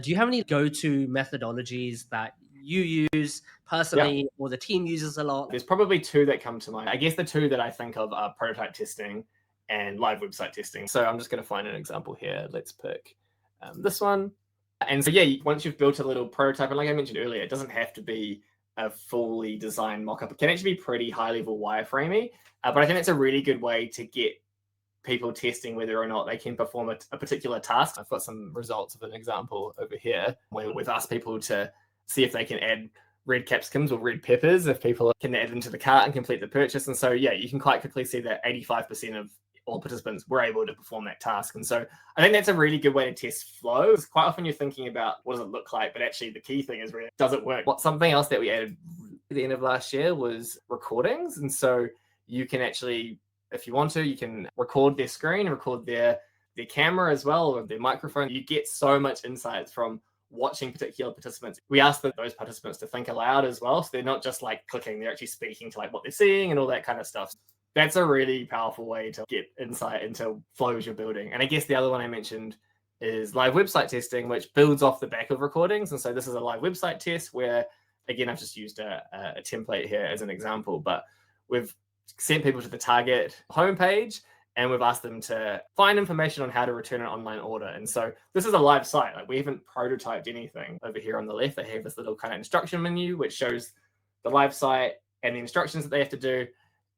Do you have any go-to methodologies that you use Yeah. personally or the team uses a lot? There's probably two that come to mind. I guess the two that I think of are prototype testing and live website testing. So I'm just going to find an example here. Let's pick this one. And so, yeah, once you've built a little prototype, and like I mentioned earlier, it doesn't have to be a fully designed mockup. It can actually be pretty high-level wireframey. But I think that's a really good way to get people testing whether or not they can perform a particular task. I've got some results of an example over here where we've asked people to see if they can add red capsicums or red peppers, if people can add them to the cart and complete the purchase. And so, yeah, you can quite quickly see that 85% of all participants were able to perform that task. And so I think that's a really good way to test flow. Quite often you're thinking about what does it look like, but actually the key thing is really, does it work? Something else that we added at the end of last year was recordings. And so you can actually, if you want to, you can record their screen, record their camera as well, or their microphone. You get so much insights from watching particular participants. We asked those participants to think aloud as well. So they're not just like clicking, they're actually speaking to like what they're seeing and all that kind of stuff. That's a really powerful way to get insight into flows you're building. And I guess the other one I mentioned is live website testing, which builds off the back of recordings. And so this is a live website test where, again, I've just used a template here as an example, but we've sent people to the target homepage and we've asked them to find information on how to return an online order. And so this is a live site. Like, we haven't prototyped anything. Over here on the left, they have this little kind of instruction menu, which shows the live site and the instructions that they have to do.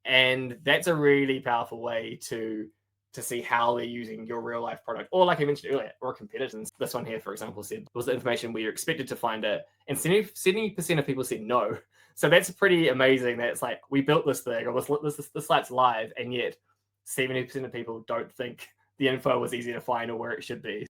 And that's a really powerful way to see how they're using your real life product. Or like I mentioned earlier, or competitors. This one here, for example, said was the information where you're expected to find it. And 70% of people said no. So that's pretty amazing that it's like, we built this thing, or this site's live, and yet 70% of people don't think the info was easy to find or where it should be.